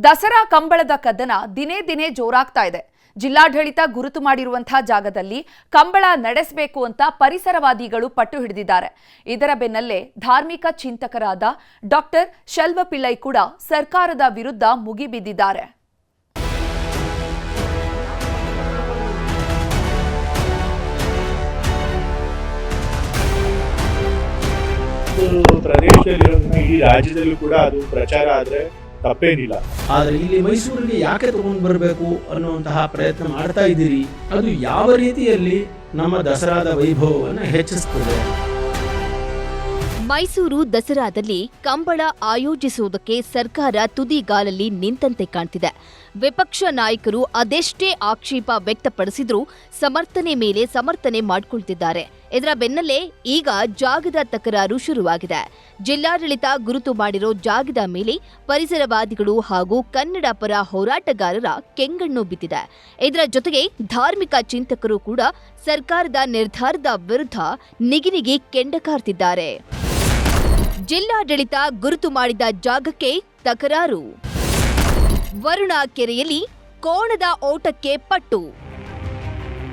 ದಸರಾ ಕಂಬಳದ ಕದನ ದಿನೇ ದಿನೇ ಜೋರಾಗ್ತಾ ಇದೆ. ಜಿಲ್ಲಾಡಳಿತ ಗುರುತು ಮಾಡಿರುವಂತಹ ಜಾಗದಲ್ಲಿ ಕಂಬಳ ನಡೆಸಬೇಕು ಅಂತ ಪರಿಸರವಾದಿಗಳು ಪಟ್ಟು ಹಿಡಿದಿದ್ದಾರೆ. ಇದರ ಬೆನ್ನಲ್ಲೇ ಧಾರ್ಮಿಕ ಚಿಂತಕರಾದ ಡಾಕ್ಟರ್ ಶೆಲ್ವಪಿಳ್ಳೈ ಕೂಡ ಸರ್ಕಾರದ ವಿರುದ್ಧ ಮುಗಿಬಿದ್ದಿದ್ದಾರೆ. ಪ್ರದೇಶದಲ್ಲಿ ಇಡೀ ರಾಜ್ಯದಲ್ಲೂ ಕೂಡ ಅದು ಪ್ರಚಾರ ಆದ್ರೆ ತಪ್ಪೇನಿಲ್ಲ. ಆದರೆ ಇಲ್ಲಿ ಮೈಸೂರಿಗೆ ಯಾಕೆ ತಗೊಂಡು ಬರಬೇಕು ಅನ್ನುವಂತಹ ಪ್ರಯತ್ನ ಮಾಡ್ತಾ ಇದ್ದೀರಿ? ಅದು ಯಾವ ರೀತಿಯಲ್ಲಿ ನಮ್ಮ ದಸರಾದ ವೈಭವವನ್ನು ಹೆಚ್ಚಿಸುತ್ತದೆ? ಮೈಸೂರು ದಸರಾದಲ್ಲಿ ಕಂಬಳ ಆಯೋಜಿಸುವುದಕ್ಕೆ ಸರ್ಕಾರ ತುದಿಗಾಲಲ್ಲಿ ನಿಂತಂತೆ ಕಾಣ್ತಿದೆ. ವಿಪಕ್ಷ ನಾಯಕರು ಅದೆಷ್ಟೇ ಆಕ್ಷೇಪ ವ್ಯಕ್ತಪಡಿಸಿದ್ರೂ ಸಮರ್ಥನೆ ಮೇಲೆ ಸಮರ್ಥನೆ ಮಾಡಿಕೊಳ್ತಿದ್ದಾರೆ. ಇದರ ಬೆನ್ನಲ್ಲೇ ಈಗ ಜಾಗದ ತಕರಾರು ಶುರುವಾಗಿದೆ. ಜಿಲ್ಲಾಡಳಿತ ಗುರುತು ಮಾಡಿರೋ ಜಾಗದ ಮೇಲೆ ಪರಿಸರವಾದಿಗಳು ಹಾಗೂ ಕನ್ನಡ ಪರ ಹೋರಾಟಗಾರರ ಕೆಂಗಣ್ಣು ಬಿದ್ದಿದೆ. ಇದರ ಜೊತೆಗೆ ಧಾರ್ಮಿಕ ಚಿಂತಕರು ಕೂಡ ಸರ್ಕಾರದ ನಿರ್ಧಾರದ ವಿರುದ್ಧ ನಿಗಿನಿಗಿ ಕೆಂಡ ಕಾರ್ತಿದ್ದಾರೆ. ಜಿಲ್ಲಾಡಳಿತ ಗುರುತು ಮಾಡಿದ ಜಾಗಕ್ಕೆ ತಕರಾರು. ವರುಣ ಕೆರೆಯಲ್ಲಿ ಕೋಣದ ಓಟಕ್ಕೆ ಪಟ್ಟು.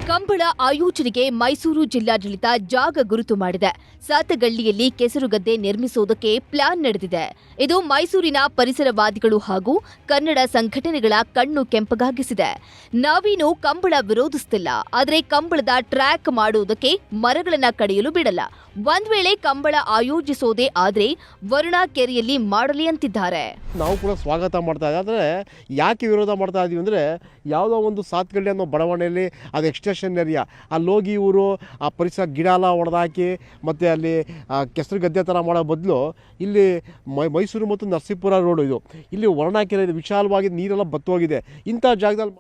ಕಂಬಳ ಆಯೋಜನೆಗೆ ಮೈಸೂರು ಜಿಲ್ಲಾಡಳಿತ ಜಾಗ ಗುರುತು ಮಾಡಿದೆ. ಸಾತಗಳ್ಳಿಯಲ್ಲಿ ಕೆಸರುಗದ್ದೆ ನಿರ್ಮಿಸುವುದಕ್ಕೆ ಪ್ಲಾನ್ ನಡೆದಿದೆ. ಇದು ಮೈಸೂರಿನ ಪರಿಸರವಾದಿಗಳು ಹಾಗೂ ಕನ್ನಡ ಸಂಘಟನೆಗಳ ಕಣ್ಣು ಕೆಂಪಗಾಗಿಸಿದೆ. ನಾವೇನು ಕಂಬಳ ವಿರೋಧಿಸುತ್ತಿಲ್ಲ, ಆದರೆ ಕಂಬಳದ ಟ್ರ್ಯಾಕ್ ಮಾಡುವುದಕ್ಕೆ ಮರಗಳನ್ನ ಕಡಿಯಲು ಬಿಡಲ್ಲ. ಒಂದ್ ವೇಳೆ ಕಂಬಳ ಆಯೋಜಿಸೋದೇ ಆದ್ರೆ ವರುಣ ಕೆರೆಯಲ್ಲಿ ಮಾಡಲಿ ಅಂತಿದ್ದಾರೆ. ನಾವು ಕೂಡ ಸ್ವಾಗತ ಮಾಡ್ತಾ ಇದ್ದೀವಿ. ಆದರೆ ಯಾಕೆ ವಿರೋಧ ಮಾಡ್ತಾ ಇದೀವಿ ಅಂದರೆ, ಯಾವುದೋ ಒಂದು ಸಾತ್ಗಳ್ಳಿ ಅನ್ನೋ ಬಡಾವಣೆಯಲ್ಲಿ ಅದು ಎಕ್ಸ್ಟೆನ್ಷನ್ ಏರಿಯಾ, ಅಲ್ಲಿ ಹೋಗಿ ಇವರು ಆ ಪರಿಸರ ಗಿಡ ಎಲ್ಲ ಹೊಡೆದಾಕಿ ಮತ್ತು ಅಲ್ಲಿ ಕೆಸರು ಗದ್ದೆ ಥರ ಮಾಡೋ ಬದಲು ಇಲ್ಲಿ ಮೈಸೂರು ಮತ್ತು ನರಸೀಪುರ ರೋಡು ಇದು, ಇಲ್ಲಿ ವರ್ಣಕೆರೆ ಇದೆ, ವಿಶಾಲವಾಗಿ ನೀರೆಲ್ಲ ಬತ್ತೋಗಿದೆ. ಇಂಥ ಜಾಗದಲ್ಲಿ